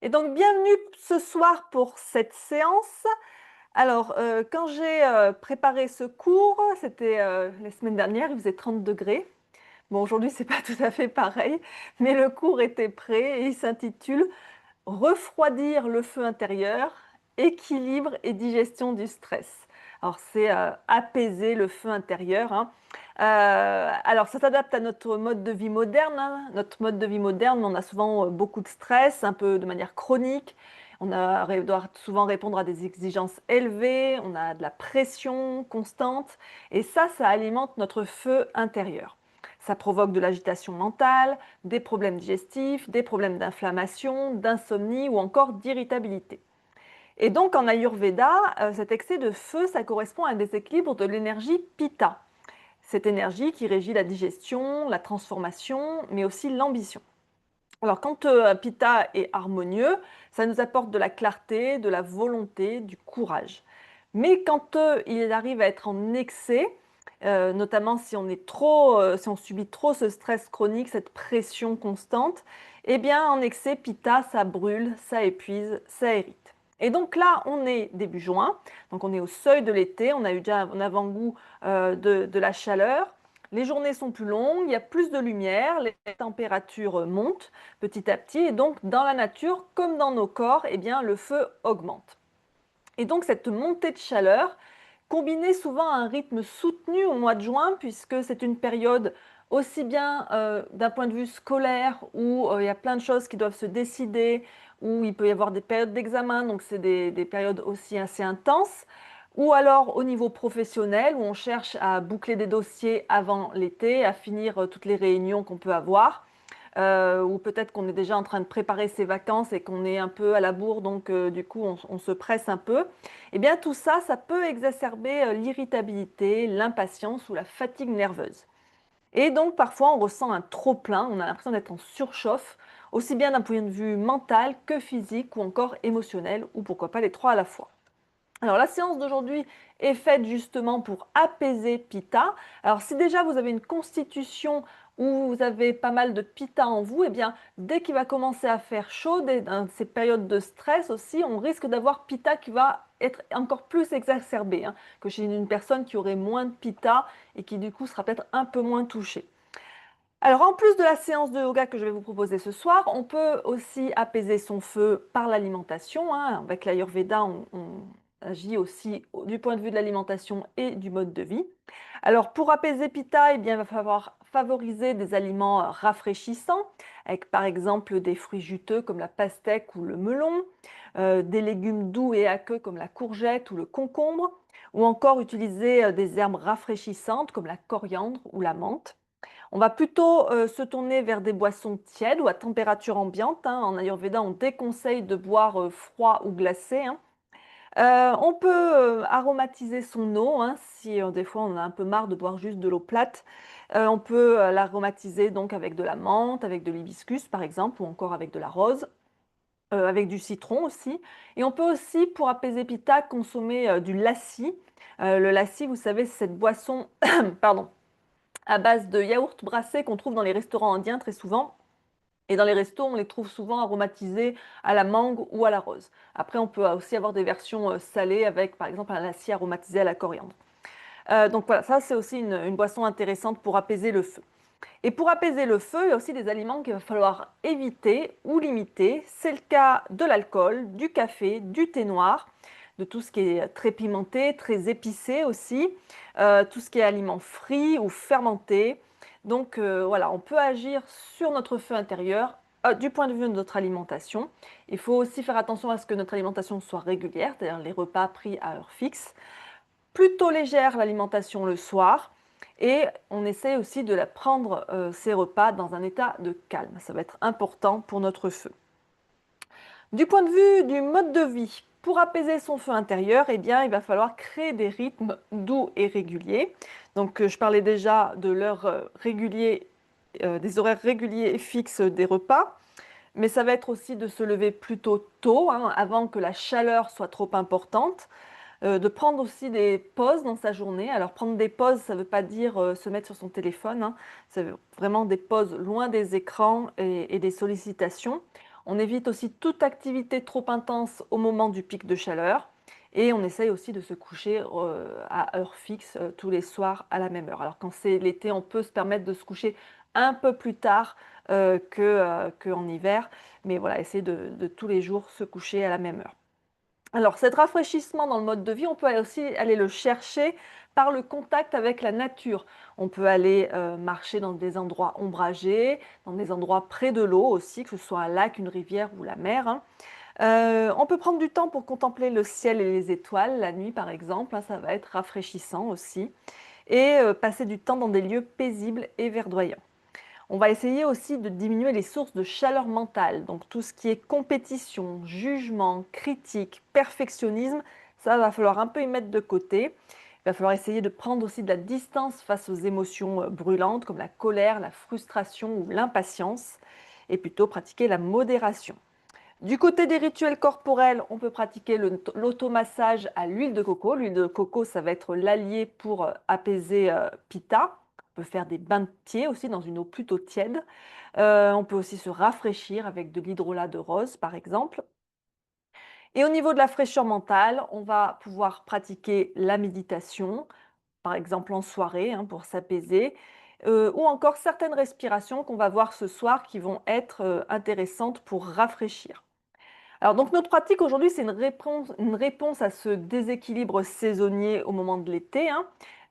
Et donc, bienvenue ce soir pour cette séance. Alors, quand j'ai préparé ce cours, c'était la semaine dernière, il faisait 30 degrés. Bon, aujourd'hui, c'est pas tout à fait pareil, mais le cours était prêt et il s'intitule Refroidir le feu intérieur, équilibre et digestion du stress. Alors, c'est apaiser le feu intérieur, hein. Alors, ça s'adapte à notre mode de vie moderne, hein. Notre mode de vie moderne, on a souvent beaucoup de stress, un peu de manière chronique. Doit souvent répondre à des exigences élevées, on a de la pression constante, et ça alimente notre feu intérieur. Ça provoque de l'agitation mentale, des problèmes digestifs, des problèmes d'inflammation, d'insomnie ou encore d'irritabilité. Et donc en Ayurveda, cet excès de feu, ça correspond à un déséquilibre de l'énergie Pitta. Cette énergie qui régit la digestion, la transformation, mais aussi l'ambition. Alors quand Pitta est harmonieux, ça nous apporte de la clarté, de la volonté, du courage. Mais quand il arrive à être en excès, notamment si on est si on subit trop ce stress chronique, cette pression constante, eh bien en excès, Pitta, ça brûle, ça épuise, ça hérite. Et donc là, on est début juin, donc on est au seuil de l'été, on a eu déjà un avant-goût de la chaleur. Les journées sont plus longues, il y a plus de lumière, les températures montent petit à petit, et donc dans la nature, comme dans nos corps, eh bien, le feu augmente. Et donc cette montée de chaleur, combinée souvent à un rythme soutenu au mois de juin, puisque c'est une période aussi bien d'un point de vue scolaire, où il y a plein de choses qui doivent se décider, où il peut y avoir des périodes d'examen, donc c'est des périodes aussi assez intenses, ou alors au niveau professionnel, où on cherche à boucler des dossiers avant l'été, à finir toutes les réunions qu'on peut avoir. Ou peut-être qu'on est déjà en train de préparer ses vacances et qu'on est un peu à la bourre, donc du coup on se presse un peu. Eh bien tout ça, ça peut exacerber l'irritabilité, l'impatience ou la fatigue nerveuse. Et donc parfois on ressent un trop-plein, on a l'impression d'être en surchauffe, aussi bien d'un point de vue mental que physique ou encore émotionnel, ou pourquoi pas les trois à la fois. Alors la séance d'aujourd'hui est faite justement pour apaiser Pitta. Alors si déjà vous avez une constitution où vous avez pas mal de Pitta en vous, eh bien dès qu'il va commencer à faire chaud, dans ces périodes de stress aussi, on risque d'avoir Pitta qui va être encore plus exacerbé, hein, que chez une personne qui aurait moins de Pitta et qui du coup sera peut-être un peu moins touchée. Alors en plus de la séance de yoga que je vais vous proposer ce soir, on peut aussi apaiser son feu par l'alimentation, hein. Avec l'Ayurveda, on agit aussi du point de vue de l'alimentation et du mode de vie. Alors pour apaiser Pitta, eh bien, il va falloir favoriser des aliments rafraîchissants, avec par exemple des fruits juteux comme la pastèque ou le melon, des légumes doux et aqueux comme la courgette ou le concombre, ou encore utiliser des herbes rafraîchissantes comme la coriandre ou la menthe. On va plutôt se tourner vers des boissons tièdes ou à température ambiante, hein. En Ayurveda, on déconseille de boire froid ou glacé, hein. On peut aromatiser son eau, hein, si des fois on a un peu marre de boire juste de l'eau plate. On peut l'aromatiser donc avec de la menthe, avec de l'hibiscus par exemple, ou encore avec de la rose, avec du citron aussi. Et on peut aussi, pour apaiser Pitta, consommer du lassi. Le lassi, vous savez, c'est cette boisson, pardon, à base de yaourt brassé qu'on trouve dans les restaurants indiens très souvent. Et dans les restos, on les trouve souvent aromatisés à la mangue ou à la rose. Après, on peut aussi avoir des versions salées avec, par exemple, un lassi aromatisé à la coriandre. Donc voilà, ça c'est aussi une boisson intéressante pour apaiser le feu. Et pour apaiser le feu, il y a aussi des aliments qu'il va falloir éviter ou limiter. C'est le cas de l'alcool, du café, du thé noir, de tout ce qui est très pimenté, très épicé aussi, tout ce qui est aliments frits ou fermentés. Donc voilà, on peut agir sur notre feu intérieur du point de vue de notre alimentation. Il faut aussi faire attention à ce que notre alimentation soit régulière, c'est-à-dire les repas pris à heure fixe. Plutôt légère l'alimentation le soir. Et on essaie aussi de la prendre, ces repas, dans un état de calme. Ça va être important pour notre feu. Du point de vue du mode de vie, pour apaiser son feu intérieur, eh bien, il va falloir créer des rythmes doux et réguliers. Donc, je parlais déjà de l'heure régulier, des horaires réguliers et fixes des repas. Mais ça va être aussi de se lever plutôt tôt, hein, avant que la chaleur soit trop importante. De prendre aussi des pauses dans sa journée. Alors prendre des pauses, ça ne veut pas dire se mettre sur son téléphone, hein. C'est vraiment des pauses loin des écrans et des sollicitations. On évite aussi toute activité trop intense au moment du pic de chaleur et on essaye aussi de se coucher à heure fixe tous les soirs à la même heure. Alors quand c'est l'été, on peut se permettre de se coucher un peu plus tard qu'en hiver, mais voilà, essayer de tous les jours se coucher à la même heure. Alors, cet rafraîchissement dans le mode de vie, on peut aussi aller le chercher par le contact avec la nature. On peut aller marcher dans des endroits ombragés, dans des endroits près de l'eau aussi, que ce soit un lac, une rivière ou la mer, hein. On peut prendre du temps pour contempler le ciel et les étoiles, la nuit par exemple, hein, ça va être rafraîchissant aussi. Et passer du temps dans des lieux paisibles et verdoyants. On va essayer aussi de diminuer les sources de chaleur mentale, donc tout ce qui est compétition, jugement, critique, perfectionnisme, ça va falloir un peu y mettre de côté. Il va falloir essayer de prendre aussi de la distance face aux émotions brûlantes comme la colère, la frustration ou l'impatience, et plutôt pratiquer la modération. Du côté des rituels corporels, on peut pratiquer l'automassage à l'huile de coco. L'huile de coco, ça va être l'allié pour apaiser Pitta. On peut faire des bains de pieds aussi dans une eau plutôt tiède. On peut aussi se rafraîchir avec de l'hydrolat de rose, par exemple. Et au niveau de la fraîcheur mentale, on va pouvoir pratiquer la méditation, par exemple en soirée, hein, pour s'apaiser, ou encore certaines respirations qu'on va voir ce soir qui vont être intéressantes pour rafraîchir. Alors donc notre pratique aujourd'hui, c'est une réponse à ce déséquilibre saisonnier au moment de l'été, hein.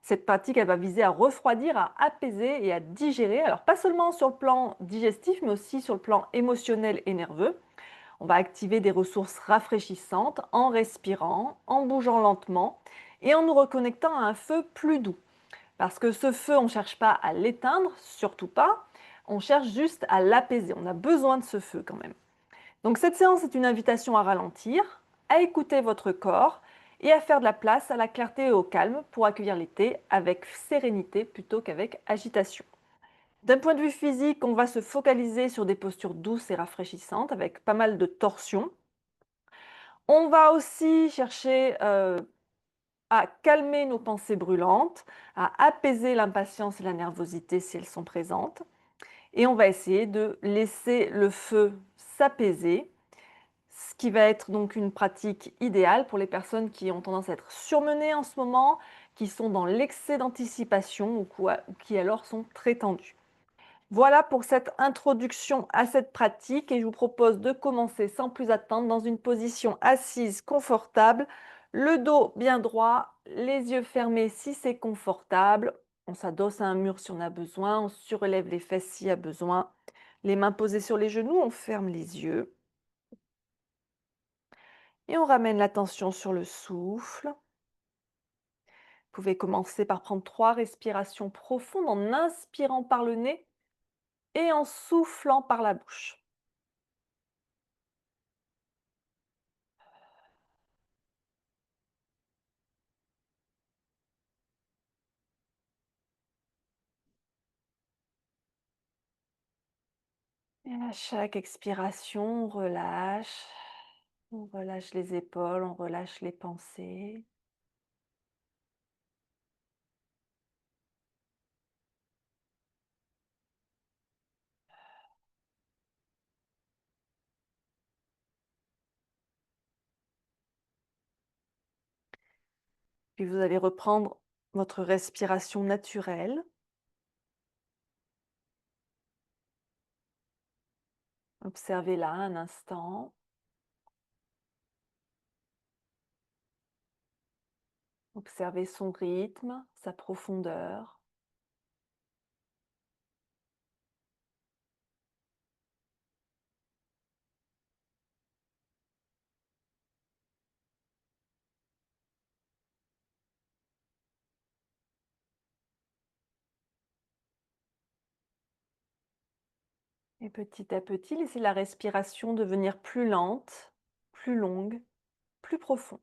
Cette pratique, elle va viser à refroidir, à apaiser et à digérer. Alors pas seulement sur le plan digestif, mais aussi sur le plan émotionnel et nerveux. On va activer des ressources rafraîchissantes en respirant, en bougeant lentement et en nous reconnectant à un feu plus doux. Parce que ce feu, on ne cherche pas à l'éteindre, surtout pas. On cherche juste à l'apaiser. On a besoin de ce feu quand même. Donc cette séance est une invitation à ralentir, à écouter votre corps et à faire de la place à la clarté et au calme pour accueillir l'été avec sérénité plutôt qu'avec agitation. D'un point de vue physique, on va se focaliser sur des postures douces et rafraîchissantes avec pas mal de torsions. On va aussi chercher à calmer nos pensées brûlantes, à apaiser l'impatience et la nervosité si elles sont présentes. Et on va essayer de laisser le feu s'apaiser, ce qui va être donc une pratique idéale pour les personnes qui ont tendance à être surmenées en ce moment, qui sont dans l'excès d'anticipation ou qui alors sont très tendues. Voilà pour cette introduction à cette pratique et je vous propose de commencer sans plus attendre dans une position assise confortable, le dos bien droit, les yeux fermés si c'est confortable. On s'adosse à un mur si on a besoin, on surélève les fesses s'il y a besoin. Les mains posées sur les genoux, on ferme les yeux. Et on ramène l'attention sur le souffle. Vous pouvez commencer par prendre 3 respirations profondes en inspirant par le nez et en soufflant par la bouche. Et à chaque expiration, on relâche les épaules, on relâche les pensées. Puis vous allez reprendre votre respiration naturelle. Observez-la un instant. Observez son rythme, sa profondeur. Et petit à petit, laissez la respiration devenir plus lente, plus longue, plus profonde.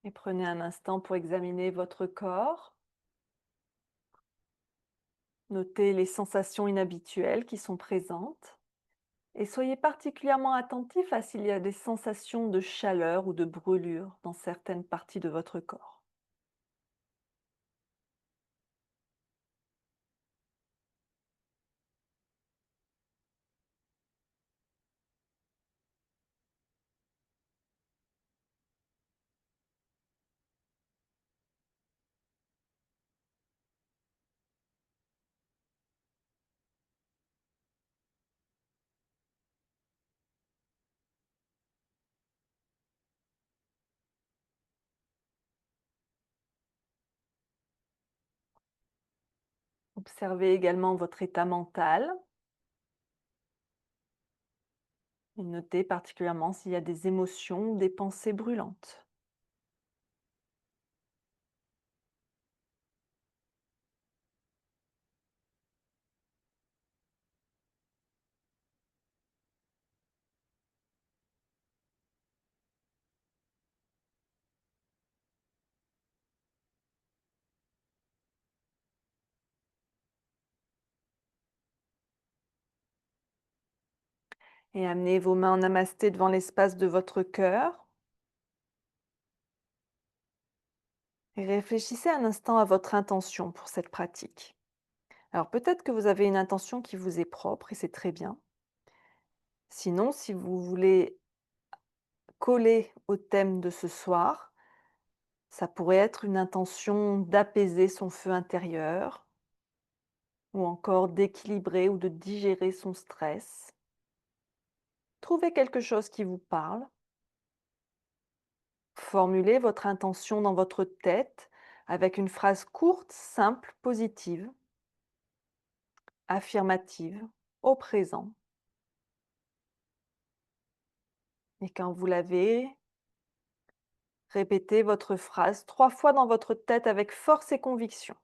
Et prenez un instant pour examiner votre corps. Notez les sensations inhabituelles qui sont présentes. Et soyez particulièrement attentif à s'il y a des sensations de chaleur ou de brûlure dans certaines parties de votre corps. Observez également votre état mental et notez particulièrement s'il y a des émotions ou des pensées brûlantes. Et amenez vos mains en namasté devant l'espace de votre cœur. Et réfléchissez un instant à votre intention pour cette pratique. Alors peut-être que vous avez une intention qui vous est propre et c'est très bien. Sinon, si vous voulez coller au thème de ce soir, ça pourrait être une intention d'apaiser son feu intérieur ou encore d'équilibrer ou de digérer son stress. Trouvez quelque chose qui vous parle. Formulez votre intention dans votre tête avec une phrase courte, simple, positive, affirmative, au présent. Et quand vous l'avez, répétez votre phrase 3 fois dans votre tête avec force et conviction.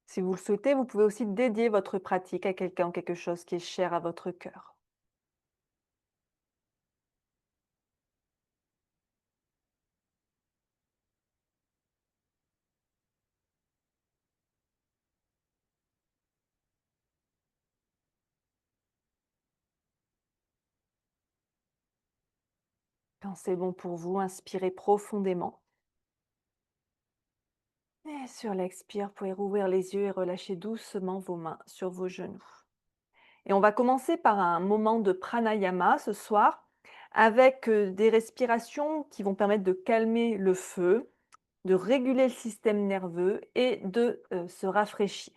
Si vous le souhaitez, vous pouvez aussi dédier votre pratique à quelqu'un ou quelque chose qui est cher à votre cœur. Quand c'est bon pour vous, inspirez profondément. Et sur l'expire, vous pouvez rouvrir les yeux et relâcher doucement vos mains sur vos genoux. Et on va commencer par un moment de pranayama ce soir avec des respirations qui vont permettre de calmer le feu, de réguler le système nerveux et de se rafraîchir.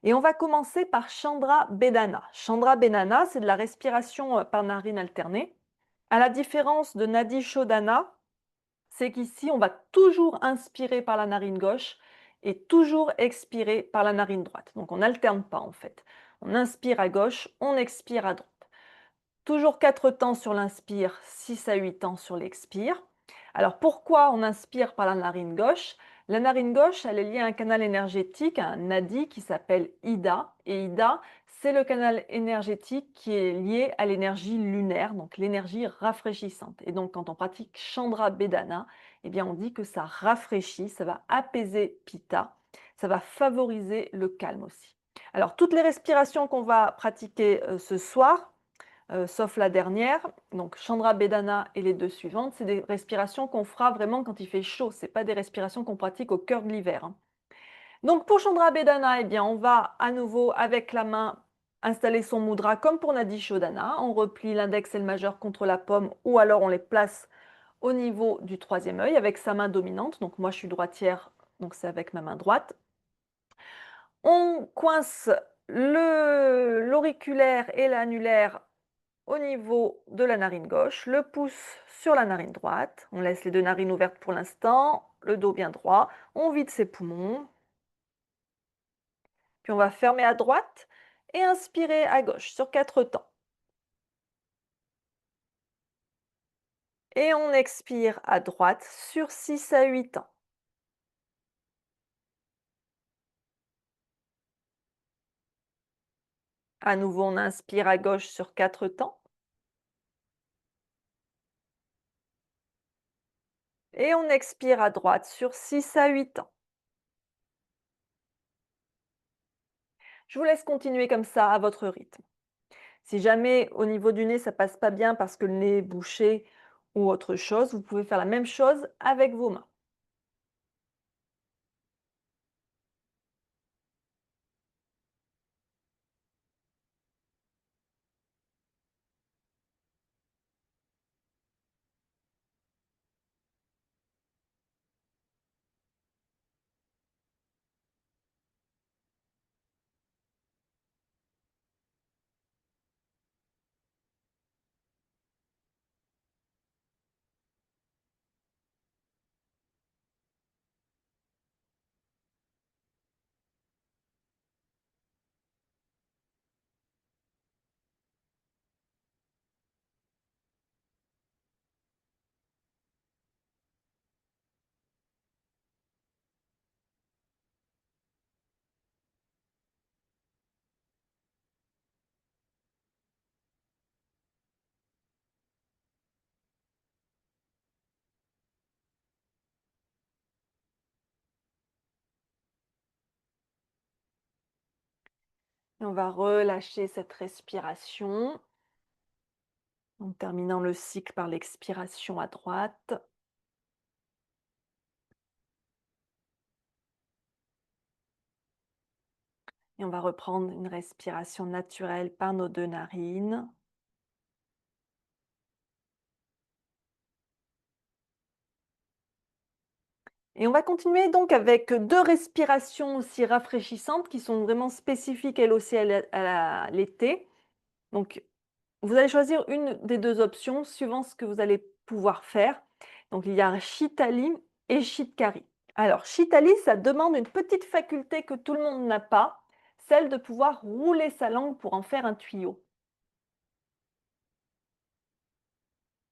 Et on va commencer par Chandra Bedana. Chandra Bedana, c'est de la respiration par narine alternée. À la différence de Nadi Shodhana, c'est qu'ici, on va toujours inspirer par la narine gauche et toujours expirer par la narine droite. Donc on n'alterne pas en fait. On inspire à gauche, on expire à droite. Toujours 4 temps sur l'inspire, 6 à 8 temps sur l'expire. Alors pourquoi on inspire par la narine gauche? La narine gauche, elle est liée à un canal énergétique, un nadi qui s'appelle Ida. Et Ida, c'est le canal énergétique qui est lié à l'énergie lunaire, donc l'énergie rafraîchissante. Et donc quand on pratique Chandra Bedana, eh bien on dit que ça rafraîchit, ça va apaiser Pitta, ça va favoriser le calme aussi. Alors toutes les respirations qu'on va pratiquer ce soir, sauf la dernière, donc Chandra Bedana et les 2 suivantes, c'est des respirations qu'on fera vraiment quand il fait chaud, c'est pas des respirations qu'on pratique au cœur de l'hiver, hein. Donc pour Chandra Bedana, eh bien, on va à nouveau avec la main installer son mudra comme pour Nadi Shodhana. On replie l'index et le majeur contre la paume ou alors on les place au niveau du troisième œil avec sa main dominante. Donc moi je suis droitière, donc c'est avec ma main droite. On coince l'auriculaire et l'annulaire au niveau de la narine gauche, le pouce sur la narine droite. On laisse les 2 narines ouvertes pour l'instant, le dos bien droit. On vide ses poumons. Puis on va fermer à droite et inspirer à gauche sur 4 temps. Et on expire à droite sur 6 à 8 temps. À nouveau, on inspire à gauche sur 4 temps. Et on expire à droite sur 6 à 8 temps. Je vous laisse continuer comme ça à votre rythme. Si jamais au niveau du nez, ça passe pas bien parce que le nez est bouché ou autre chose, vous pouvez faire la même chose avec vos mains. Et on va relâcher cette respiration en terminant le cycle par l'expiration à droite. Et on va reprendre une respiration naturelle par nos 2 narines. Et on va continuer donc avec 2 respirations aussi rafraîchissantes qui sont vraiment spécifiques elles aussi à l'été. Donc vous allez choisir une des 2 options suivant ce que vous allez pouvoir faire. Donc il y a Shitali et Shitkari. Alors Shitali, ça demande une petite faculté que tout le monde n'a pas, celle de pouvoir rouler sa langue pour en faire un tuyau.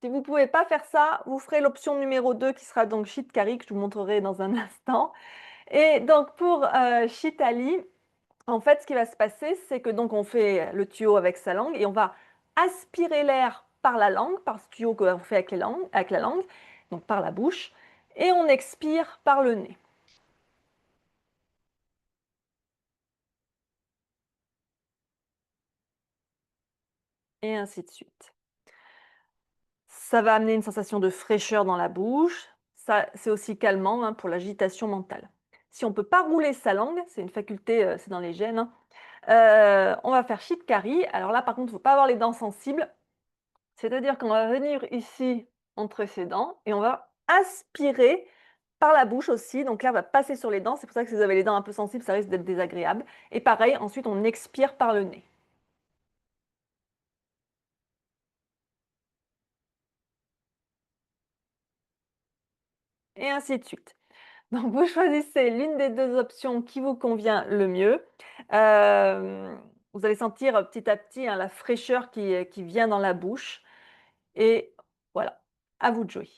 Si vous ne pouvez pas faire ça, vous ferez l'option numéro 2 qui sera donc Shitkari que je vous montrerai dans un instant. Et donc pour, Shitali, en fait, ce qui va se passer, c'est que donc on fait le tuyau avec sa langue et on va aspirer l'air par la langue, par ce tuyau qu'on fait avec la langue, donc par la bouche, et on expire par le nez. Et ainsi de suite. Ça va amener une sensation de fraîcheur dans la bouche. Ça, c'est aussi calmant hein, pour l'agitation mentale. Si on ne peut pas rouler sa langue, c'est une faculté, c'est dans les gènes, hein, on va faire Shitkari. Alors là, par contre, il ne faut pas avoir les dents sensibles. C'est-à-dire qu'on va venir ici entre ces dents et on va aspirer par la bouche aussi. Donc l'air va passer sur les dents. C'est pour ça que si vous avez les dents un peu sensibles, ça risque d'être désagréable. Et pareil, ensuite on expire par le nez. Et ainsi de suite. Donc vous choisissez l'une des 2 options qui vous convient le mieux. Vous allez sentir petit à petit hein, la fraîcheur qui vient dans la bouche. Et voilà, à vous de jouer.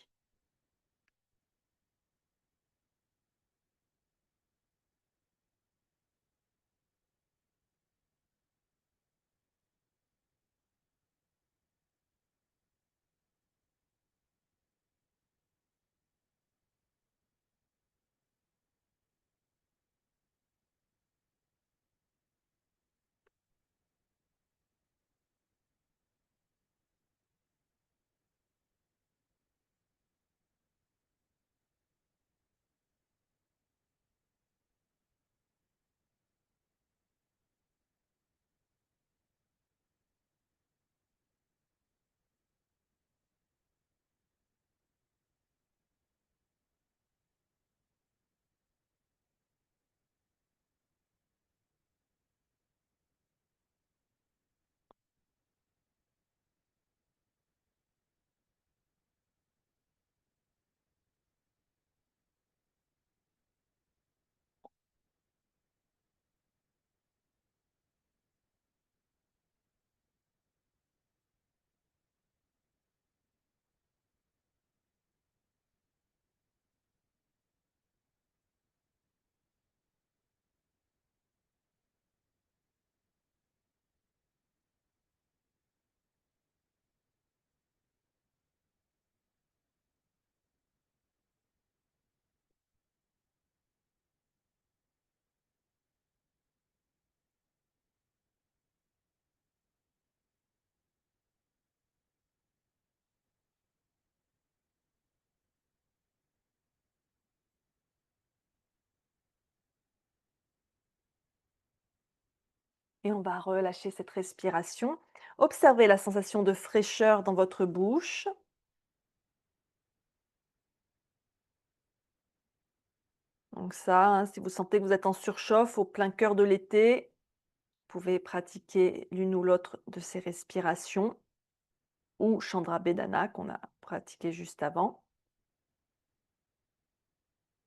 Et on va relâcher cette respiration. Observez la sensation de fraîcheur dans votre bouche. Donc ça, hein, si vous sentez que vous êtes en surchauffe au plein cœur de l'été, vous pouvez pratiquer l'une ou l'autre de ces respirations ou Chandra Bedana qu'on a pratiqué juste avant.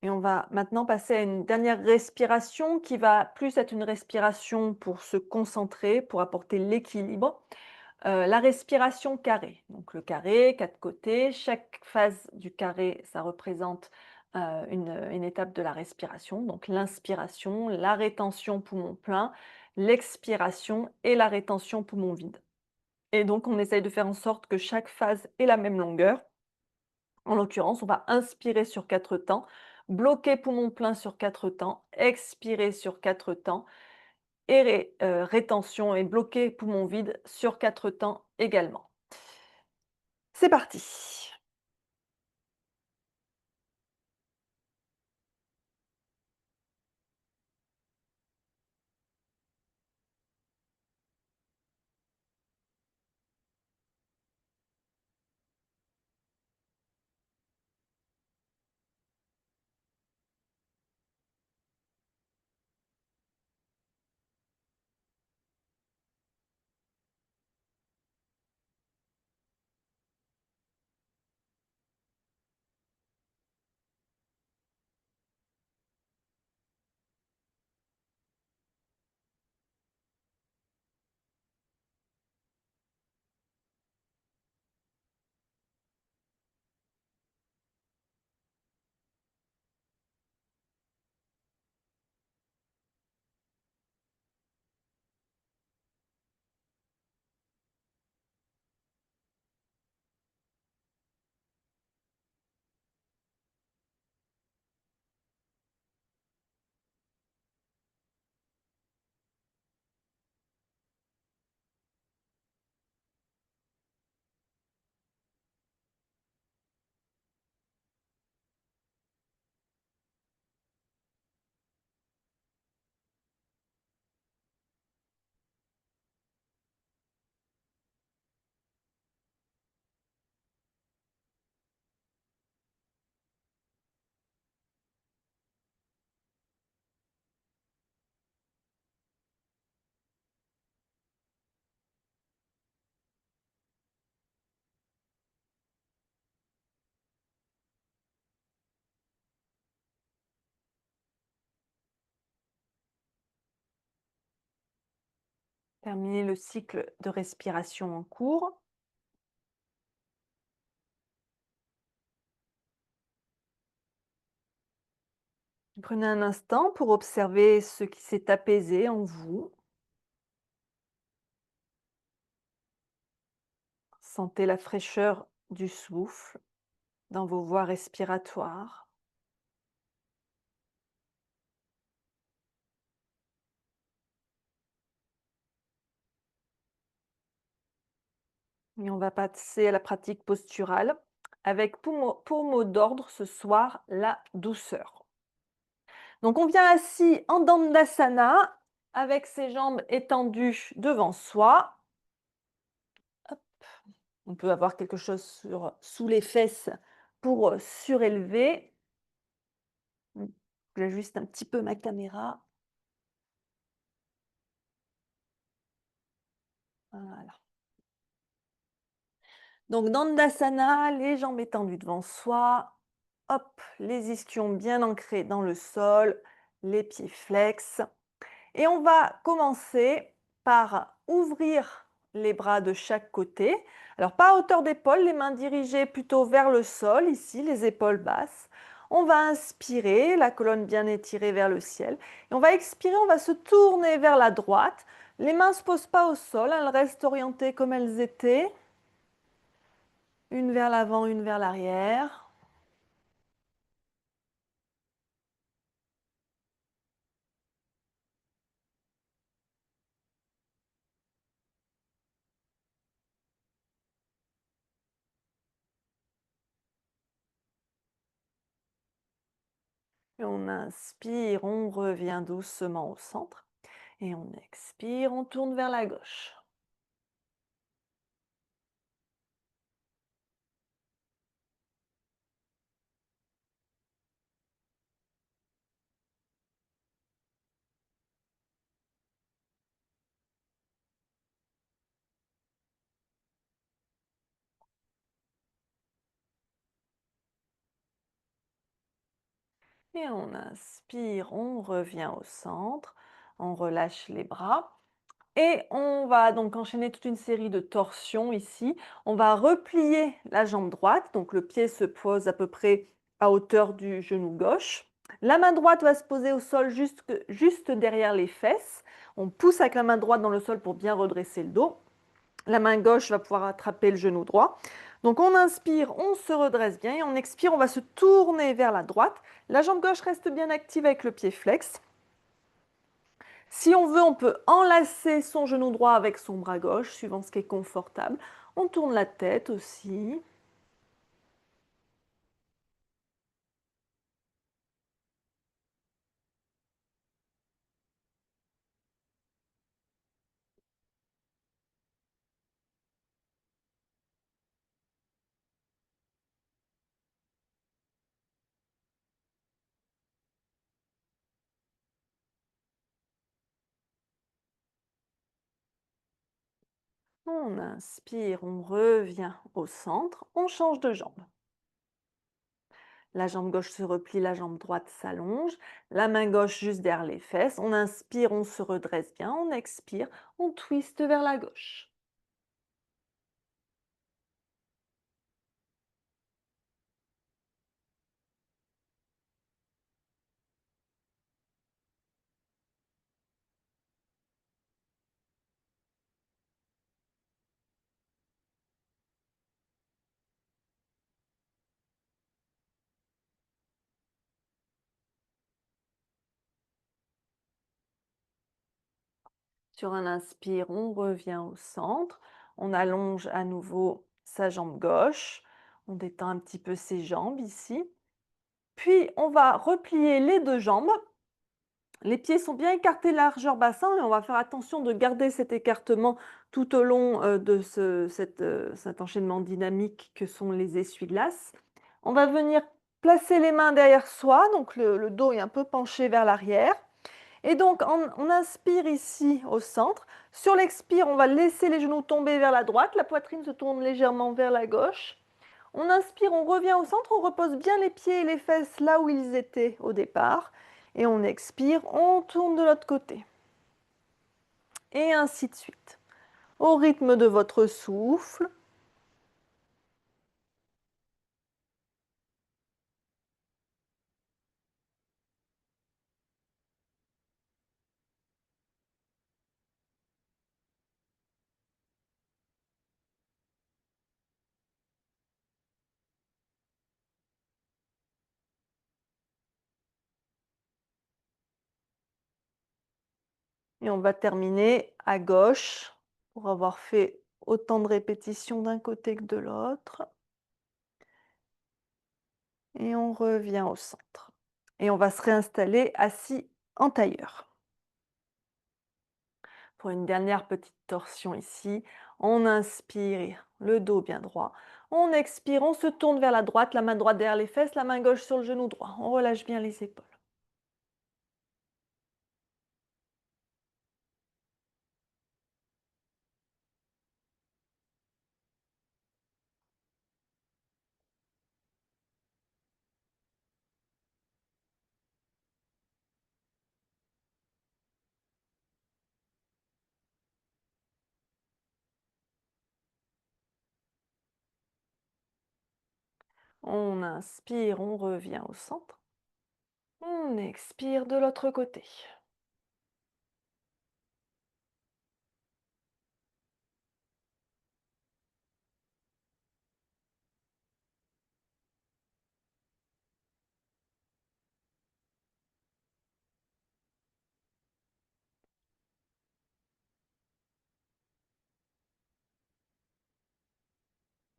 Et on va maintenant passer à une dernière respiration qui va plus être une respiration pour se concentrer, pour apporter l'équilibre. La respiration carré. Donc le carré, 4 côtés. Chaque phase du carré, ça représente une étape de la respiration. Donc l'inspiration, la rétention poumon plein, l'expiration et la rétention poumon vide. Et donc on essaye de faire en sorte que chaque phase ait la même longueur. En l'occurrence, on va inspirer sur 4 temps, bloquer poumon plein sur 4 temps, expirer sur 4 temps et rétention et bloquer poumon vide sur 4 temps également. C'est parti. Terminez le cycle de respiration en cours. Prenez un instant pour observer ce qui s'est apaisé en vous. Sentez la fraîcheur du souffle dans vos voies respiratoires. Et on va passer à la pratique posturale avec pour mot d'ordre ce soir la douceur. Donc on vient assis en Dandasana avec ses jambes étendues devant soi. Hop. On peut avoir quelque chose sous les fesses pour surélever. J'ajuste un petit peu ma caméra. Voilà. Donc Dandasana, les jambes étendues devant soi. Hop, les ischions bien ancrés dans le sol, les pieds flex. Et on va commencer par ouvrir les bras de chaque côté. Alors pas à hauteur d'épaule, les mains dirigées plutôt vers le sol, ici, les épaules basses. On va inspirer, la colonne bien étirée vers le ciel. Et on va expirer, on va se tourner vers la droite. Les mains ne se posent pas au sol, elles restent orientées comme elles étaient. Une vers l'avant, une vers l'arrière. Et on inspire, on revient doucement au centre. Et on expire, on tourne vers la gauche. Et on inspire, on revient au centre, on relâche les bras. Et on va donc enchaîner toute une série de torsions ici. On va replier la jambe droite, donc le pied se pose à peu près à hauteur du genou gauche. La main droite va se poser au sol juste derrière les fesses. On pousse avec la main droite dans le sol pour bien redresser le dos. La main gauche va pouvoir attraper le genou droit. Donc on inspire, on se redresse bien et on expire, on va se tourner vers la droite. La jambe gauche reste bien active avec le pied flex. Si on veut, on peut enlacer son genou droit avec son bras gauche, suivant ce qui est confortable. On tourne la tête aussi. On inspire, on revient au centre, on change de jambe. La jambe gauche se replie, la jambe droite s'allonge, la main gauche juste derrière les fesses. On inspire, on se redresse bien, on expire, on twiste vers la gauche. Sur un inspire, on revient au centre, on allonge à nouveau sa jambe gauche, on détend un petit peu ses jambes ici. Puis on va replier les deux jambes. Les pieds sont bien écartés largeur bassin et on va faire attention de garder cet écartement tout au long de cet enchaînement dynamique que sont les essuie-glaces. On va venir placer les mains derrière soi, donc le dos est un peu penché vers l'arrière. Et donc on inspire ici au centre. Sur l'expire, on va laisser les genoux tomber vers la droite, la poitrine se tourne légèrement vers la gauche. On inspire, on revient au centre, on repose bien les pieds et les fesses là où ils étaient au départ. Et on expire, on tourne de l'autre côté. Et ainsi de suite. Au rythme de votre souffle. Et on va terminer à gauche pour avoir fait autant de répétitions d'un côté que de l'autre. Et on revient au centre. Et on va se réinstaller assis en tailleur. Pour une dernière petite torsion ici, on inspire, le dos bien droit. On expire, on se tourne vers la droite, la main droite derrière les fesses, la main gauche sur le genou droit. On relâche bien les épaules. On inspire, on revient au centre. On expire de l'autre côté.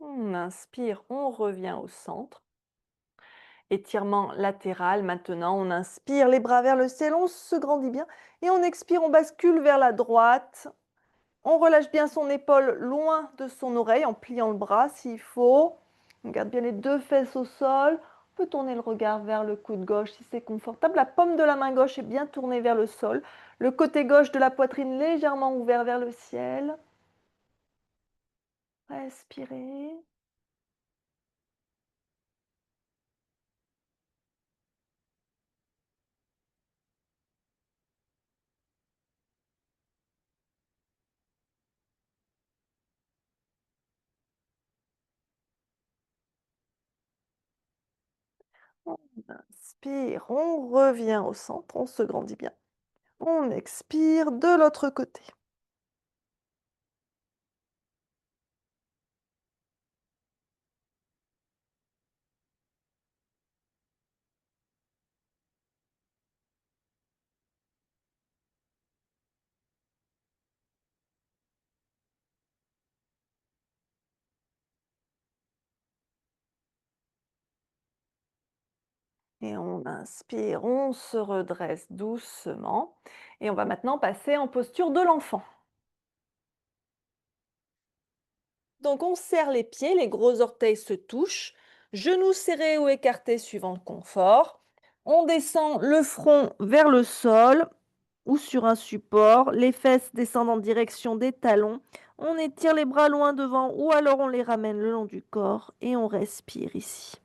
On inspire, on revient au centre. Étirement latéral. Maintenant, on inspire les bras vers le ciel, on se grandit bien. Et on expire, on bascule vers la droite. On relâche bien son épaule loin de son oreille en pliant le bras s'il faut. On garde bien les deux fesses au sol. On peut tourner le regard vers le coude gauche si c'est confortable. La paume de la main gauche est bien tournée vers le sol. Le côté gauche de la poitrine légèrement ouvert vers le ciel. Respirez. On inspire, on revient au centre, on se grandit bien. On expire de l'autre côté. Et on inspire, on se redresse doucement. Et on va maintenant passer en posture de l'enfant. Donc on serre les pieds, les gros orteils se touchent, genoux serrés ou écartés suivant le confort. On descend le front vers le sol ou sur un support, les fesses descendent en direction des talons. On étire les bras loin devant ou alors on les ramène le long du corps et on respire ici.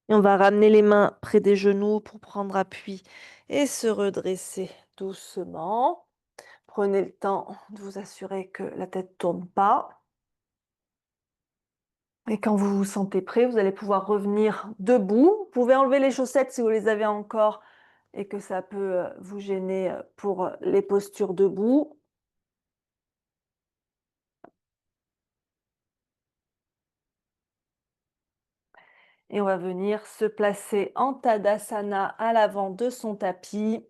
Et on va ramener les mains près des genoux pour prendre appui et se redresser doucement. Prenez le temps de vous assurer que la tête ne tourne pas. Et quand vous vous sentez prêt, vous allez pouvoir revenir debout. Vous pouvez enlever les chaussettes si vous les avez encore et que ça peut vous gêner pour les postures debout. Et on va venir se placer en Tadasana à l'avant de son tapis.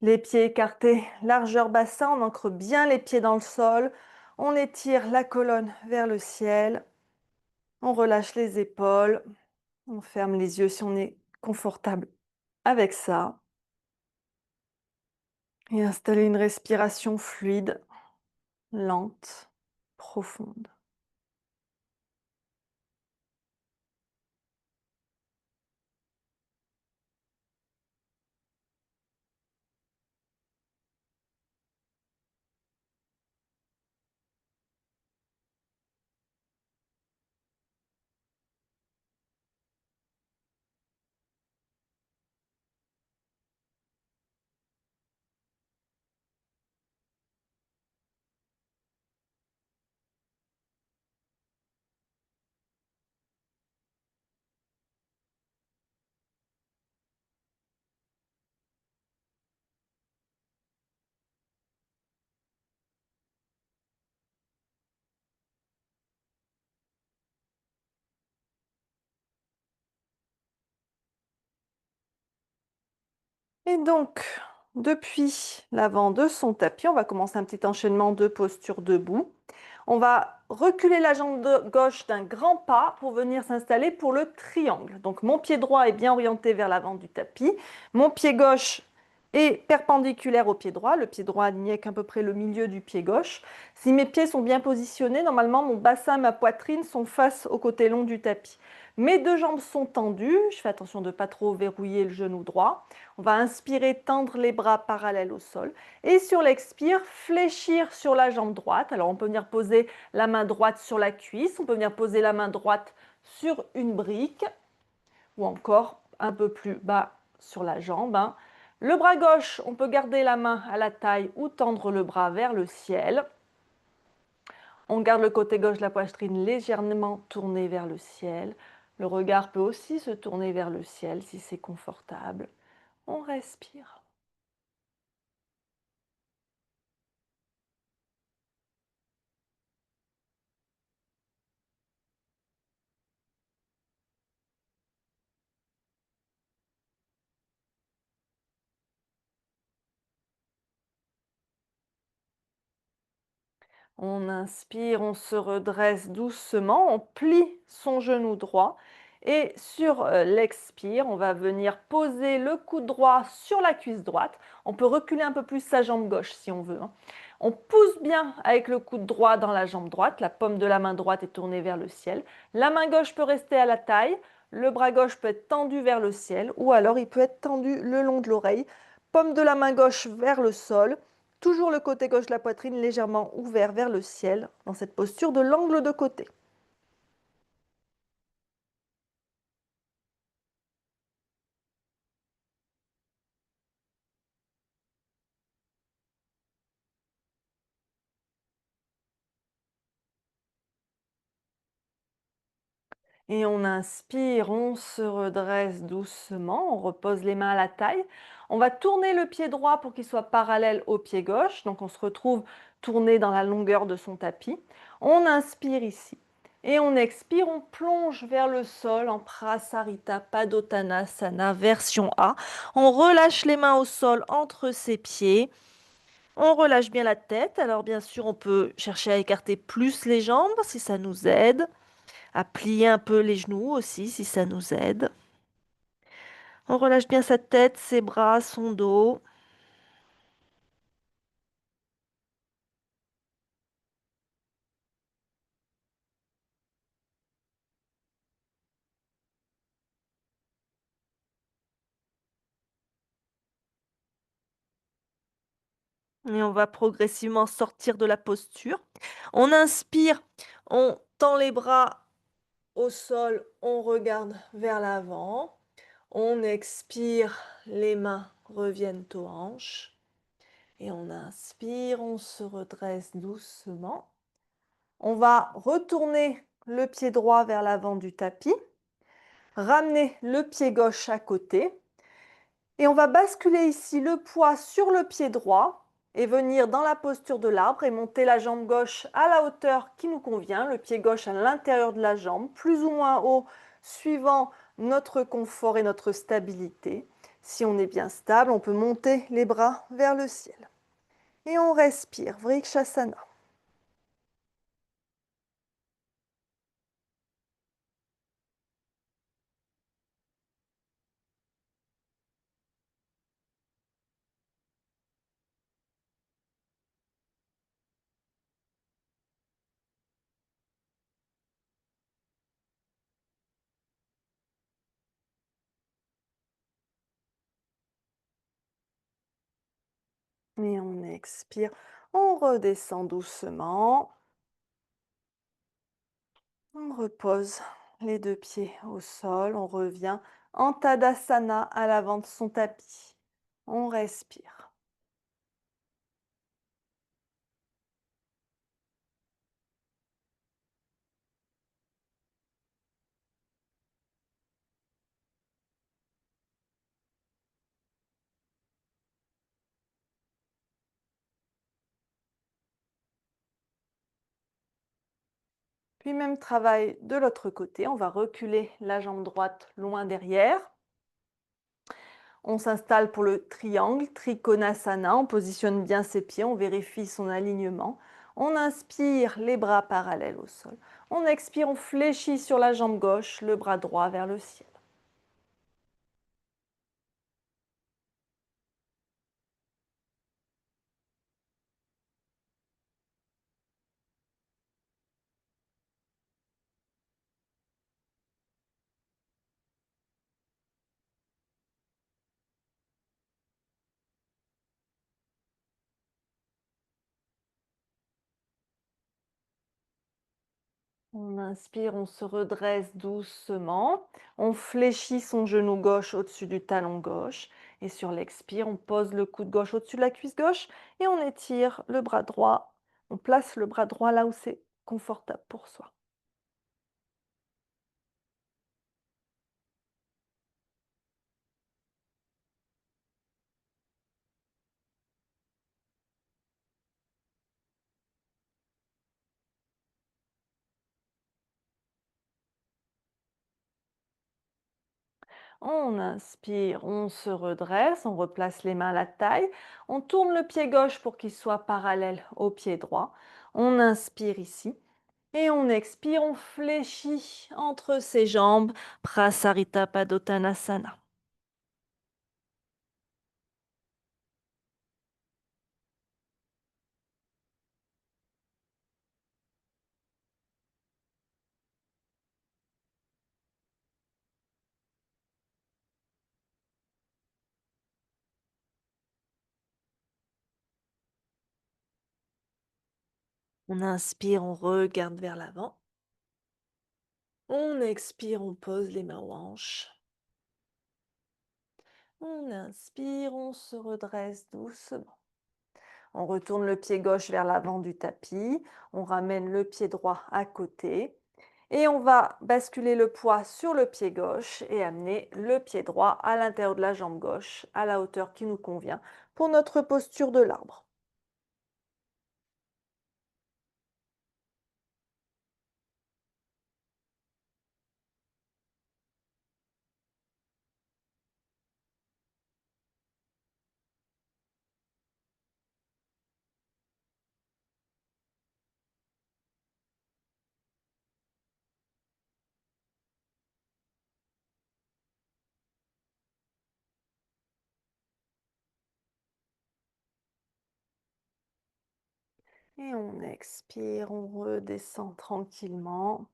Les pieds écartés, largeur bassin, on ancre bien les pieds dans le sol. On étire la colonne vers le ciel. On relâche les épaules. On ferme les yeux si on est confortable avec ça. Et installer une respiration fluide, lente, profonde. Et donc, depuis l'avant de son tapis, on va commencer un petit enchaînement de postures debout. On va reculer la jambe gauche d'un grand pas pour venir s'installer pour le triangle. Donc mon pied droit est bien orienté vers l'avant du tapis. Mon pied gauche est perpendiculaire au pied droit. Le pied droit aligné avec à peu près le milieu du pied gauche. Si mes pieds sont bien positionnés, normalement mon bassin et ma poitrine sont face au côté long du tapis. Mes deux jambes sont tendues. Je fais attention de ne pas trop verrouiller le genou droit. On va inspirer, tendre les bras parallèles au sol. Et sur l'expire, fléchir sur la jambe droite. Alors on peut venir poser la main droite sur la cuisse. On peut venir poser la main droite sur une brique. Ou encore un peu plus bas sur la jambe, hein. Le bras gauche, on peut garder la main à la taille ou tendre le bras vers le ciel. On garde le côté gauche de la poitrine légèrement tourné vers le ciel. Le regard peut aussi se tourner vers le ciel si c'est confortable. On respire. On inspire, on se redresse doucement, on plie son genou droit et sur l'expire, on va venir poser le coude droit sur la cuisse droite. On peut reculer un peu plus sa jambe gauche si on veut, hein. On pousse bien avec le coude droit dans la jambe droite, la paume de la main droite est tournée vers le ciel. La main gauche peut rester à la taille, le bras gauche peut être tendu vers le ciel ou alors il peut être tendu le long de l'oreille. Paume de la main gauche vers le sol. Toujours le côté gauche de la poitrine légèrement ouvert vers le ciel, dans cette posture de l'angle de côté. Et on inspire, on se redresse doucement, on repose les mains à la taille. On va tourner le pied droit pour qu'il soit parallèle au pied gauche. Donc on se retrouve tourné dans la longueur de son tapis. On inspire ici. Et on expire, on plonge vers le sol en Prasarita Padottanasana version A. On relâche les mains au sol entre ses pieds. On relâche bien la tête. Alors bien sûr, on peut chercher à écarter plus les jambes si ça nous aide, à plier un peu les genoux aussi si ça nous aide. On relâche bien sa tête, ses bras, son dos. Et on va progressivement sortir de la posture. On inspire, on tend les bras au sol, on regarde vers l'avant. On expire, les mains reviennent aux hanches. Et on inspire, on se redresse doucement. On va retourner le pied droit vers l'avant du tapis, ramener le pied gauche à côté et on va basculer ici le poids sur le pied droit et venir dans la posture de l'arbre et monter la jambe gauche à la hauteur qui nous convient, le pied gauche à l'intérieur de la jambe, plus ou moins haut, suivant notre confort et notre stabilité. Si on est bien stable, on peut monter les bras vers le ciel. Et on respire, Vrikshasana. Et on expire, on redescend doucement. On repose les deux pieds au sol, on revient en Tadasana à l'avant de son tapis. On respire. Puis même travail de l'autre côté, on va reculer la jambe droite loin derrière. On s'installe pour le triangle, Trikonasana, on positionne bien ses pieds, on vérifie son alignement. On inspire, les bras parallèles au sol. On expire, on fléchit sur la jambe gauche, le bras droit vers le ciel. On inspire, on se redresse doucement. On fléchit son genou gauche au-dessus du talon gauche. Et sur l'expire, on pose le coude gauche au-dessus de la cuisse gauche et on étire le bras droit. On place le bras droit là où c'est confortable pour soi. On inspire, on se redresse, on replace les mains à la taille, on tourne le pied gauche pour qu'il soit parallèle au pied droit. On inspire ici et on expire, on fléchit entre ses jambes, Prasarita Padottanasana. On inspire, on regarde vers l'avant. On expire, on pose les mains aux hanches. On inspire, on se redresse doucement. On retourne le pied gauche vers l'avant du tapis. On ramène le pied droit à côté. Et on va basculer le poids sur le pied gauche et amener le pied droit à l'intérieur de la jambe gauche, à la hauteur qui nous convient pour notre posture de l'arbre. Et on expire, on redescend tranquillement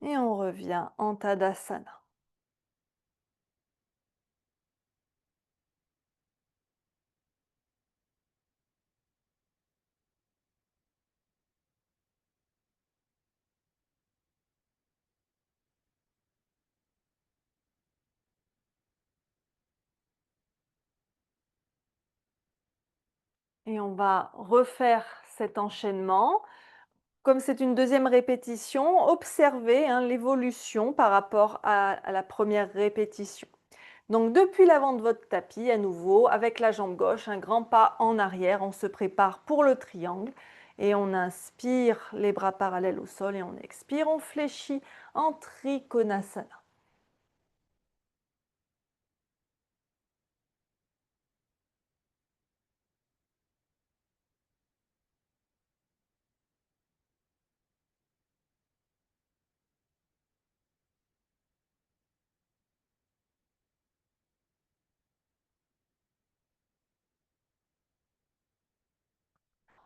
et on revient en Tadasana. Et on va refaire cet enchaînement. Comme c'est une deuxième répétition, observez hein, l'évolution par rapport à la première répétition. Donc depuis l'avant de votre tapis, à nouveau, avec la jambe gauche, un grand pas en arrière, on se prépare pour le triangle et on inspire les bras parallèles au sol et on expire, on fléchit en Trikonasana.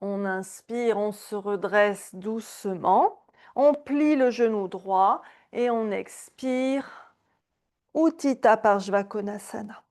On inspire, on se redresse doucement, on plie le genou droit et on expire, Uttita Parshvakonasana.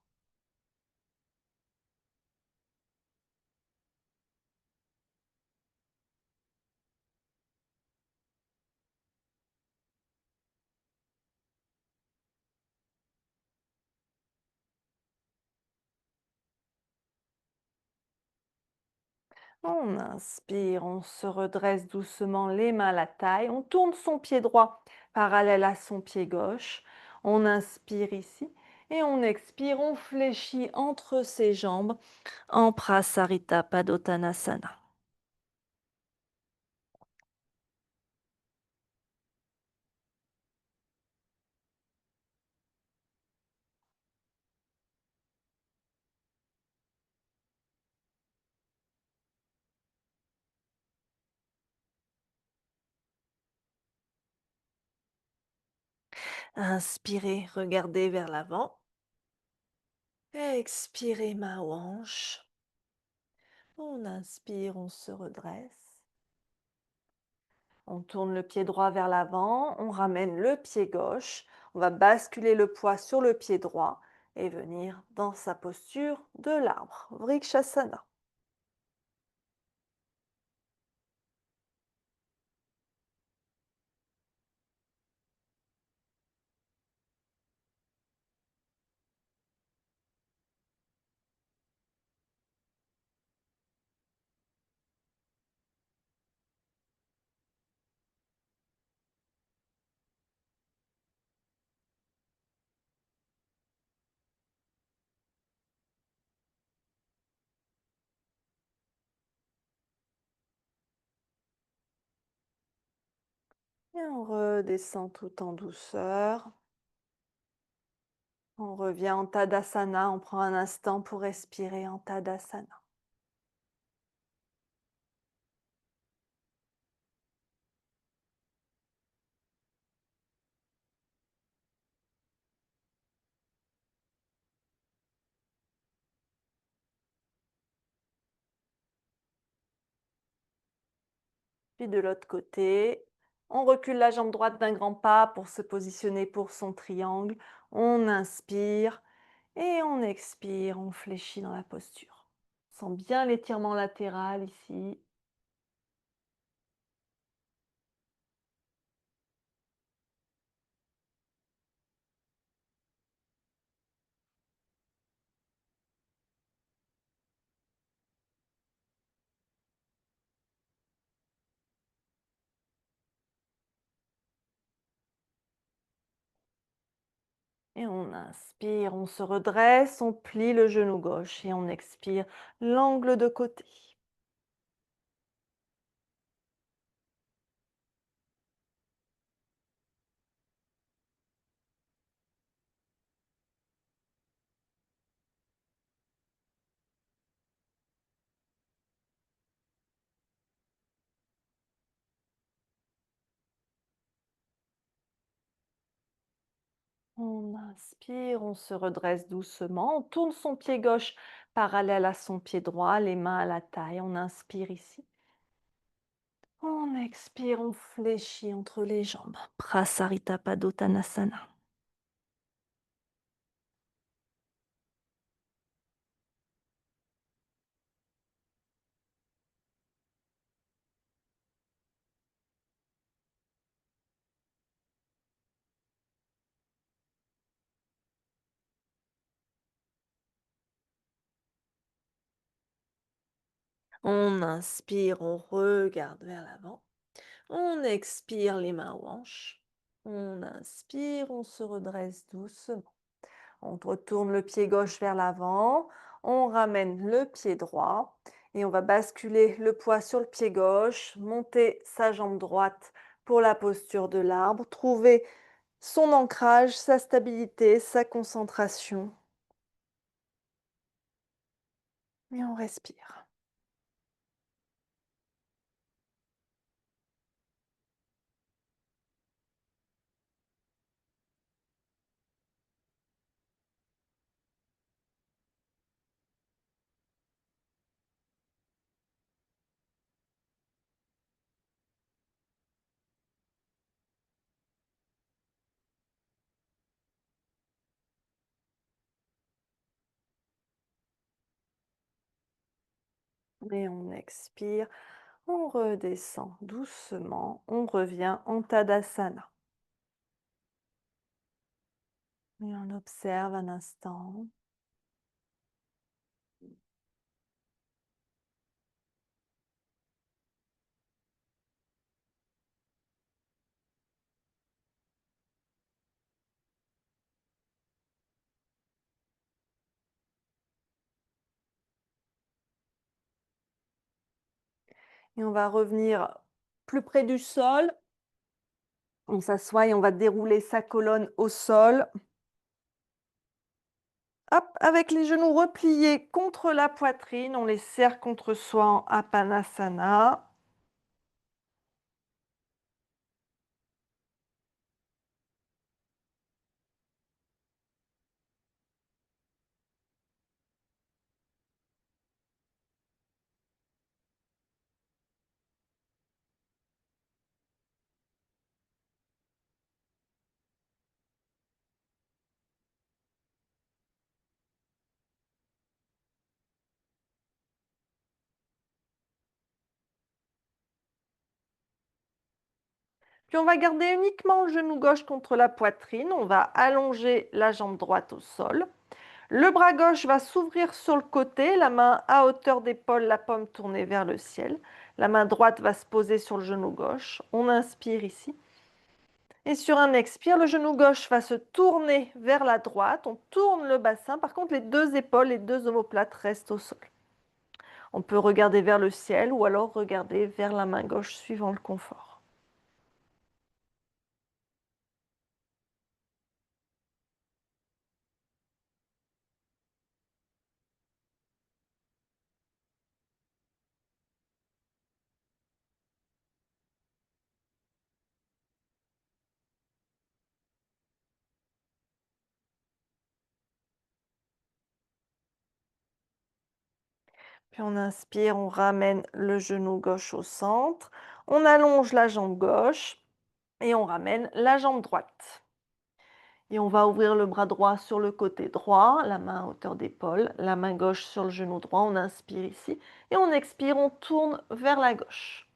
On inspire, on se redresse doucement les mains à la taille, on tourne son pied droit parallèle à son pied gauche. On inspire ici et on expire, on fléchit entre ses jambes en Prasarita Padottanasana. Inspirez, regardez vers l'avant. Expirez, main aux hanches. On inspire, on se redresse. On tourne le pied droit vers l'avant, on ramène le pied gauche, on va basculer le poids sur le pied droit et venir dans sa posture de l'arbre, Vrikshasana. Et on redescend tout en douceur. On revient en Tadasana. On prend un instant pour respirer en Tadasana. Puis de l'autre côté, on recule la jambe droite d'un grand pas pour se positionner pour son triangle. On inspire et on expire. On fléchit dans la posture. On sent bien l'étirement latéral ici. Et on inspire, on se redresse, on plie le genou gauche et on expire l'angle de côté. On inspire, on se redresse doucement, on tourne son pied gauche parallèle à son pied droit, les mains à la taille. On inspire ici. On expire, on fléchit entre les jambes. Prasarita Padottanasana. On inspire, on regarde vers l'avant. On expire les mains aux hanches. On inspire, on se redresse doucement. On retourne le pied gauche vers l'avant. On ramène le pied droit et on va basculer le poids sur le pied gauche, monter sa jambe droite pour la posture de l'arbre, trouver son ancrage, sa stabilité, sa concentration. Et on respire. Et on expire. On redescend doucement. On revient en Tadasana. Et on observe un instant. Et on va revenir plus près du sol. On s'assoit et on va dérouler sa colonne au sol. Hop, avec les genoux repliés contre la poitrine, on les serre contre soi en Apanasana. Puis on va garder uniquement le genou gauche contre la poitrine. On va allonger la jambe droite au sol. Le bras gauche va s'ouvrir sur le côté, la main à hauteur d'épaule, la paume tournée vers le ciel. La main droite va se poser sur le genou gauche. On inspire ici. Et sur un expire, le genou gauche va se tourner vers la droite. On tourne le bassin. Par contre, les deux épaules, les deux omoplates restent au sol. On peut regarder vers le ciel ou alors regarder vers la main gauche suivant le confort. Puis on inspire, on ramène le genou gauche au centre. On allonge la jambe gauche et on ramène la jambe droite. Et on va ouvrir le bras droit sur le côté droit, la main à hauteur d'épaule, la main gauche sur le genou droit. On inspire ici et on expire, on tourne vers la gauche.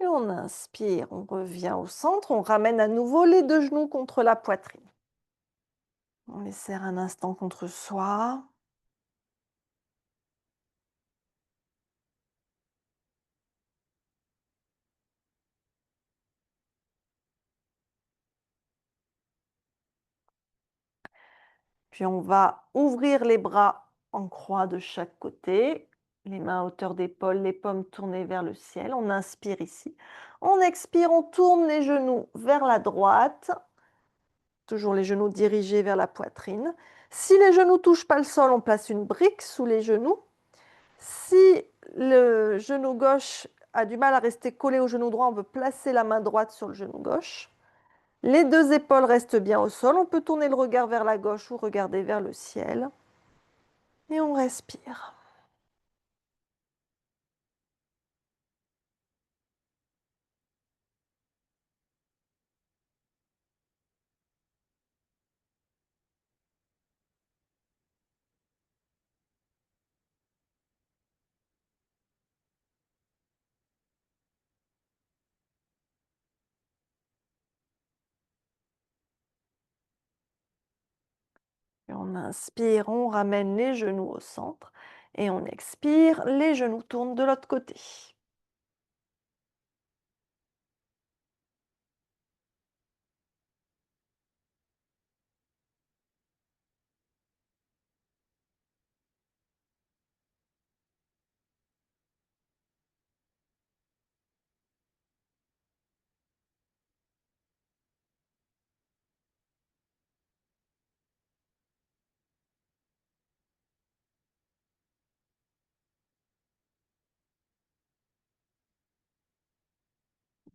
Et on inspire, on revient au centre, on ramène à nouveau les deux genoux contre la poitrine. On les serre un instant contre soi. Puis on va ouvrir les bras en croix de chaque côté, les mains à hauteur d'épaule, les paumes tournées vers le ciel. On inspire ici. On expire, on tourne les genoux vers la droite, toujours les genoux dirigés vers la poitrine. Si les genoux ne touchent pas le sol, on place une brique sous les genoux. Si le genou gauche a du mal à rester collé au genou droit, on peut placer la main droite sur le genou gauche. Les deux épaules restent bien au sol. On peut tourner le regard vers la gauche ou regarder vers le ciel. Et on respire. Et on inspire, on ramène les genoux au centre. Et on expire, les genoux tournent de l'autre côté.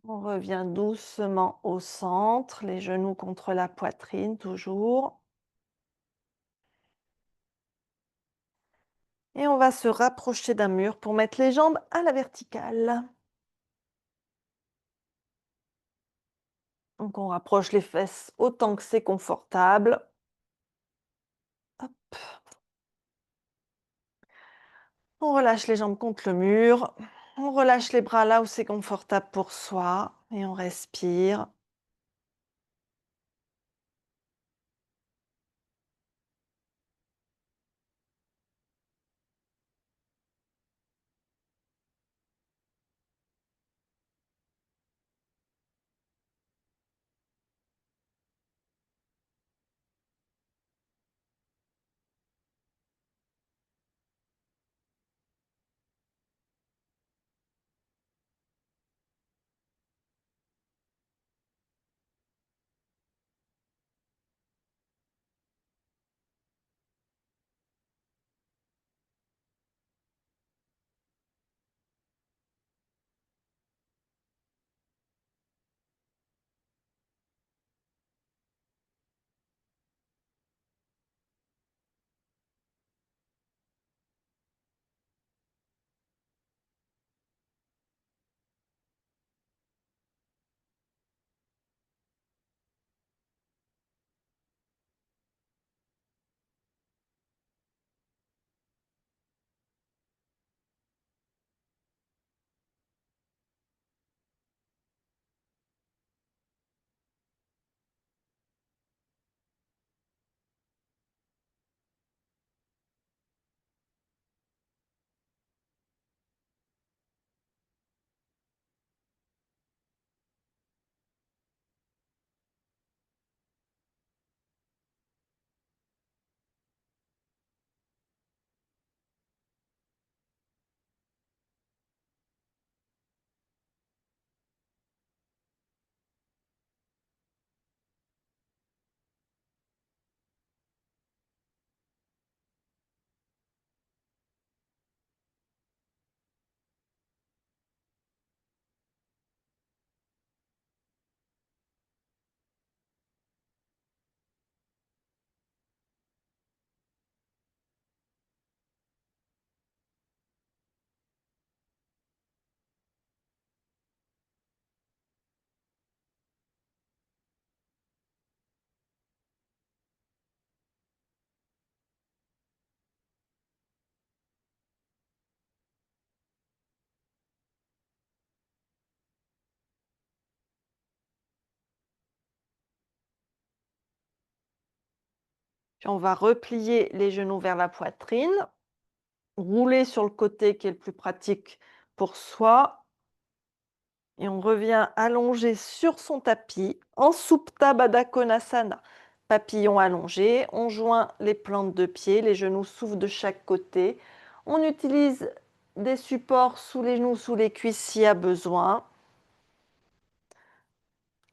On revient doucement au centre, les genoux contre la poitrine toujours. Et on va se rapprocher d'un mur pour mettre les jambes à la verticale. Donc on rapproche les fesses autant que c'est confortable. Hop. On relâche les jambes contre le mur. On relâche les bras là où c'est confortable pour soi. Et on respire. Puis on va replier les genoux vers la poitrine, rouler sur le côté qui est le plus pratique pour soi et on revient allongé sur son tapis en Supta Baddha Konasana. Papillon allongé, on joint les plantes de pied, les genoux s'ouvrent de chaque côté. On utilise des supports sous les genoux, sous les cuisses s'il y a besoin.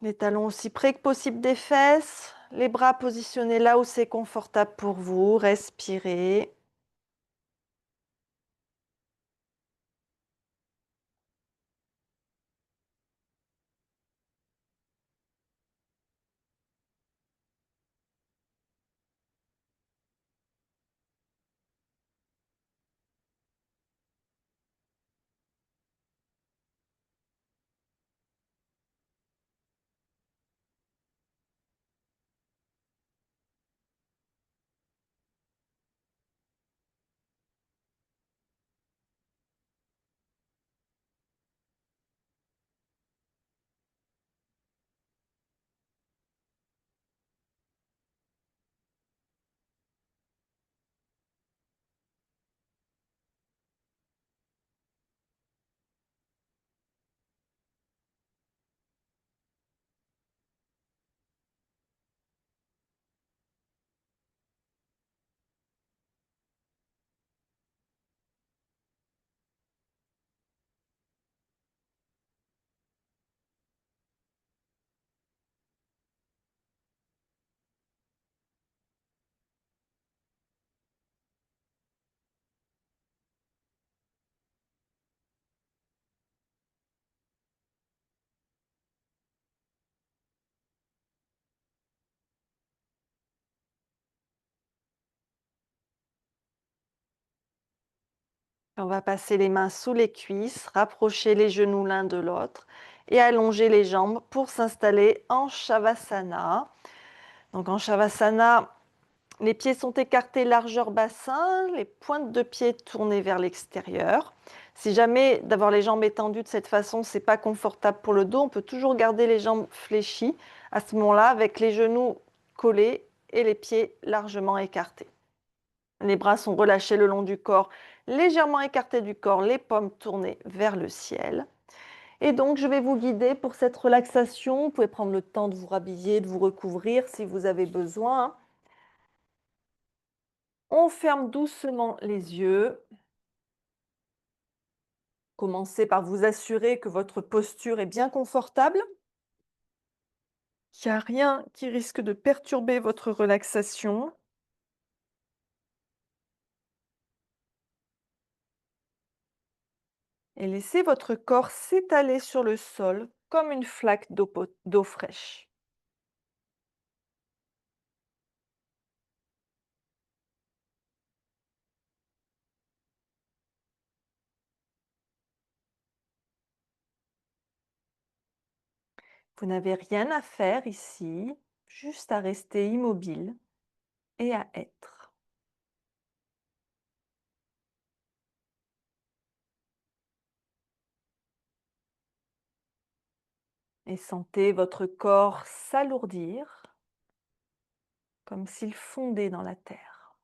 Les talons aussi près que possible des fesses, les bras positionnés là où c'est confortable pour vous. Respirez. On va passer les mains sous les cuisses, rapprocher les genoux l'un de l'autre et allonger les jambes pour s'installer en Shavasana. Donc en Shavasana, les pieds sont écartés largeur bassin, les pointes de pied tournées vers l'extérieur. Si jamais d'avoir les jambes étendues de cette façon, c'est pas confortable pour le dos, on peut toujours garder les jambes fléchies à ce moment-là avec les genoux collés et les pieds largement écartés. Les bras sont relâchés le long du corps, légèrement écartés du corps, les paumes tournées vers le ciel. Et donc, je vais vous guider pour cette relaxation. Vous pouvez prendre le temps de vous rhabiller, de vous recouvrir si vous avez besoin. On ferme doucement les yeux. Commencez par vous assurer que votre posture est bien confortable, qu'il n'y a rien qui risque de perturber votre relaxation. Et laissez votre corps s'étaler sur le sol comme une flaque d'eau fraîche. Vous n'avez rien à faire ici, juste à rester immobile et à être. Et sentez votre corps s'alourdir comme s'il fondait dans la terre.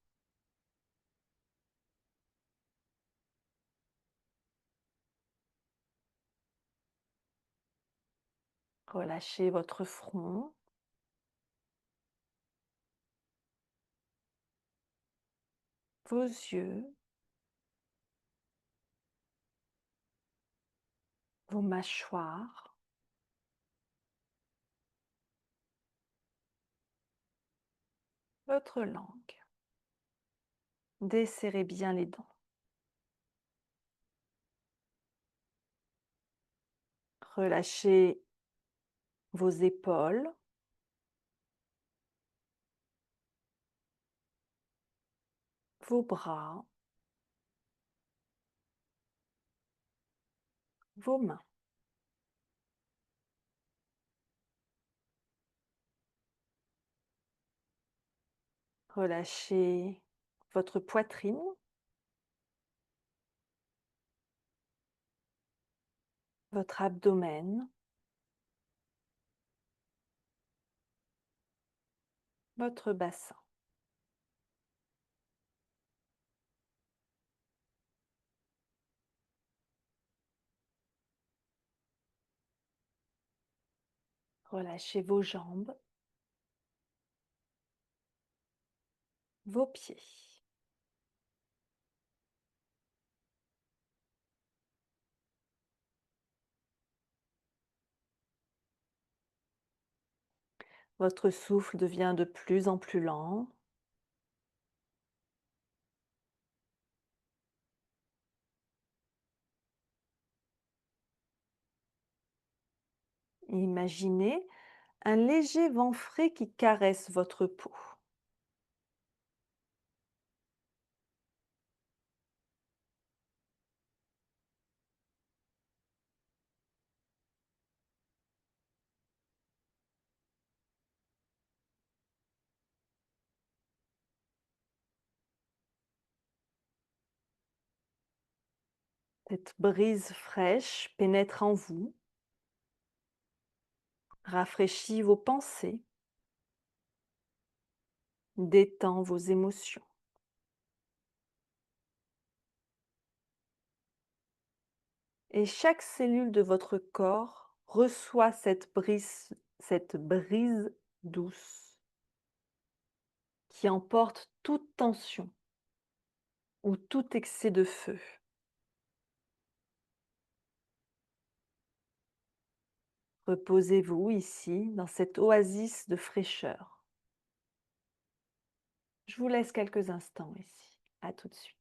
Relâchez votre front, vos yeux, vos mâchoires, votre langue. Desserrez bien les dents. Relâchez vos épaules, vos bras, vos mains. Relâchez votre poitrine, votre abdomen, votre bassin. Relâchez vos jambes, vos pieds. Votre souffle devient de plus en plus lent. Imaginez un léger vent frais qui caresse votre peau. Cette brise fraîche pénètre en vous, rafraîchit vos pensées, détend vos émotions. Et chaque cellule de votre corps reçoit cette brise douce qui emporte toute tension ou tout excès de feu. Reposez-vous ici, dans cette oasis de fraîcheur. Je vous laisse quelques instants ici. À tout de suite.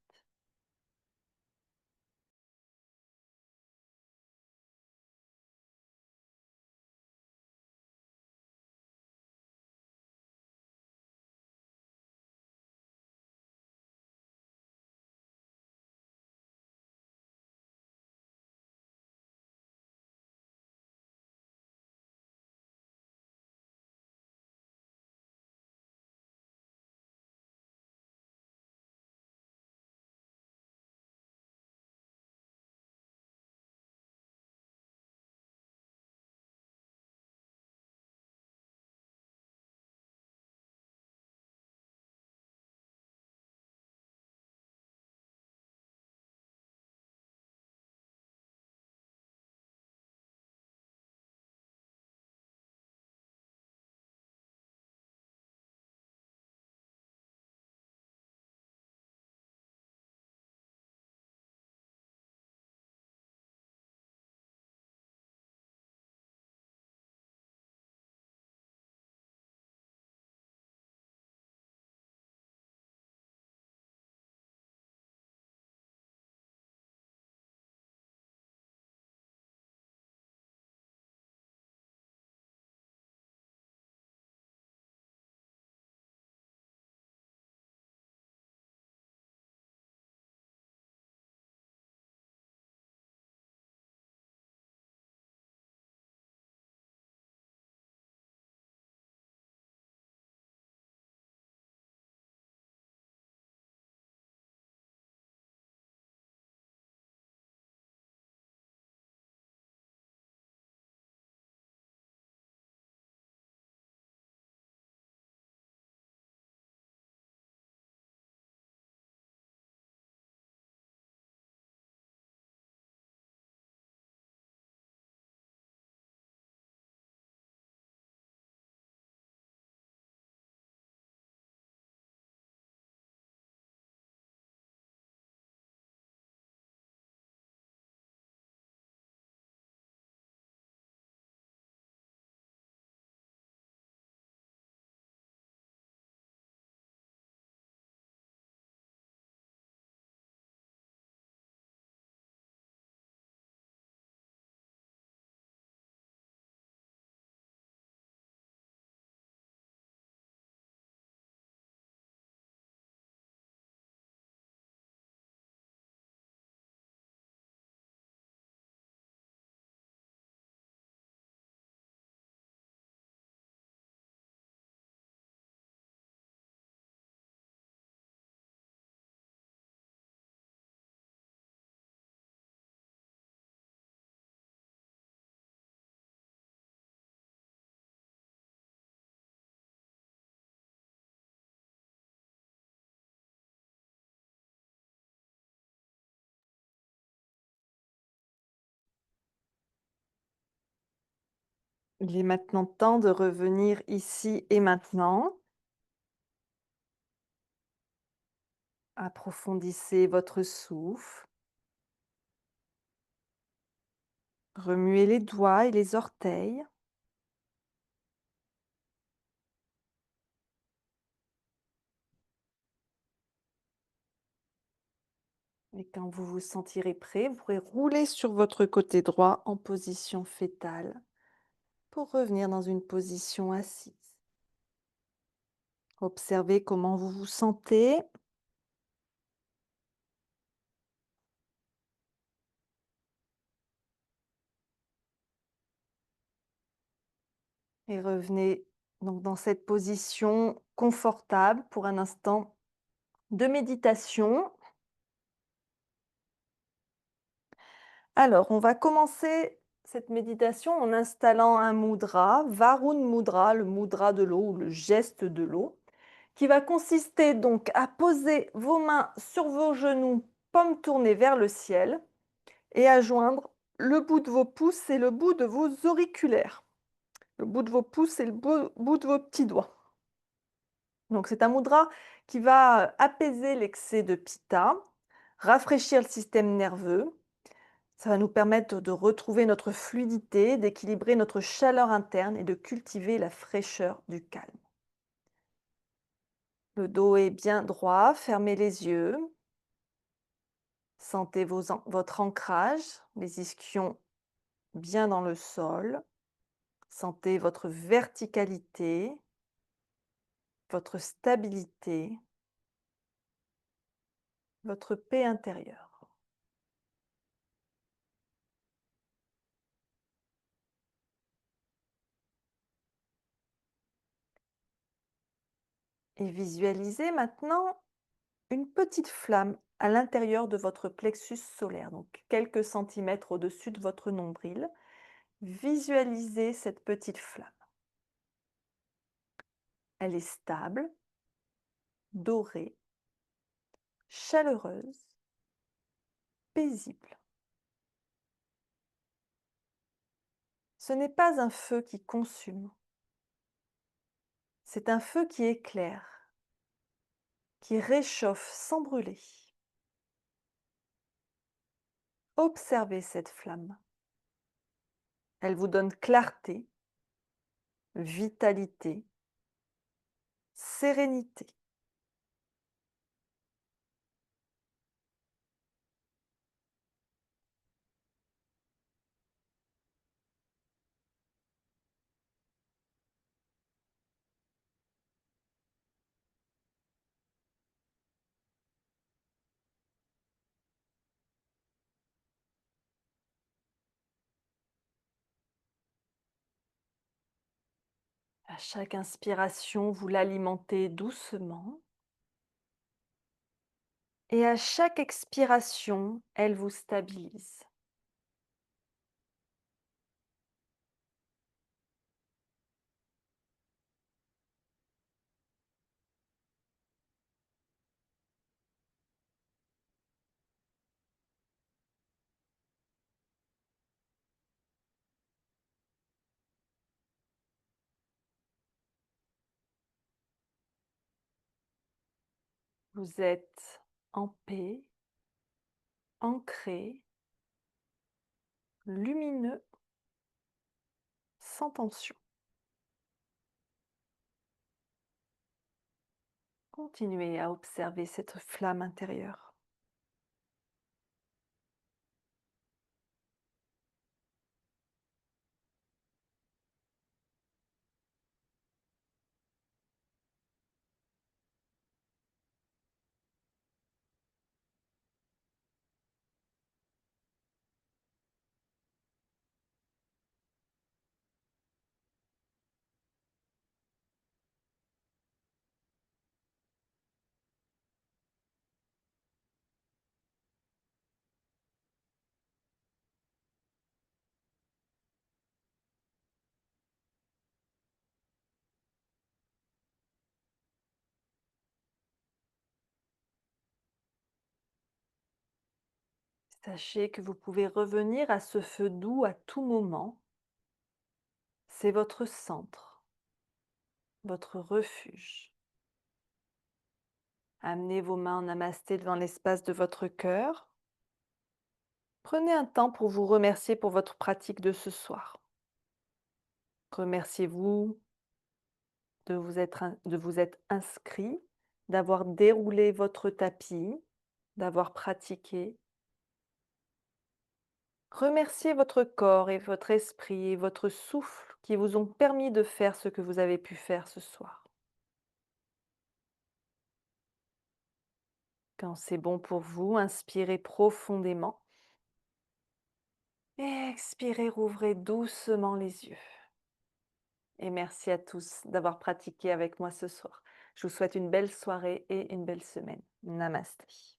Il est maintenant temps de revenir ici et maintenant. Approfondissez votre souffle. Remuez les doigts et les orteils. Et quand vous vous sentirez prêt, vous pourrez rouler sur votre côté droit en position fétale pour revenir dans une position assise. Observez comment vous vous sentez et revenez donc dans cette position confortable pour un instant de méditation. Alors, on va commencer cette méditation en installant un mudra, Varun Mudra, le mudra de l'eau ou le geste de l'eau, qui va consister donc à poser vos mains sur vos genoux, paumes tournées vers le ciel, et à joindre le bout de vos pouces et le bout de vos auriculaires. Le bout de vos pouces et le bout de vos petits doigts. Donc c'est un mudra qui va apaiser l'excès de pitta, rafraîchir le système nerveux. Ça va nous permettre de retrouver notre fluidité, d'équilibrer notre chaleur interne et de cultiver la fraîcheur du calme. Le dos est bien droit, fermez les yeux. Sentez votre ancrage, les ischions bien dans le sol. Sentez votre verticalité, votre stabilité, votre paix intérieure. Et visualisez maintenant une petite flamme à l'intérieur de votre plexus solaire, donc quelques centimètres au-dessus de votre nombril. Visualisez cette petite flamme. Elle est stable, dorée, chaleureuse, paisible. Ce n'est pas un feu qui consume, c'est un feu qui éclaire, qui réchauffe sans brûler. Observez cette flamme. Elle vous donne clarté, vitalité, sérénité. À chaque inspiration, vous l'alimentez doucement. Et à chaque expiration, elle vous stabilise. Vous êtes en paix, ancré, lumineux, sans tension. Continuez à observer cette flamme intérieure. Sachez que vous pouvez revenir à ce feu doux à tout moment. C'est votre centre, votre refuge. Amenez vos mains en namasté devant l'espace de votre cœur. Prenez un temps pour vous remercier pour votre pratique de ce soir. Remerciez-vous de vous être inscrit, d'avoir déroulé votre tapis, d'avoir pratiqué. Remerciez votre corps et votre esprit et votre souffle qui vous ont permis de faire ce que vous avez pu faire ce soir. Quand c'est bon pour vous, inspirez profondément et expirez, rouvrez doucement les yeux. Et merci à tous d'avoir pratiqué avec moi ce soir. Je vous souhaite une belle soirée et une belle semaine. Namasté.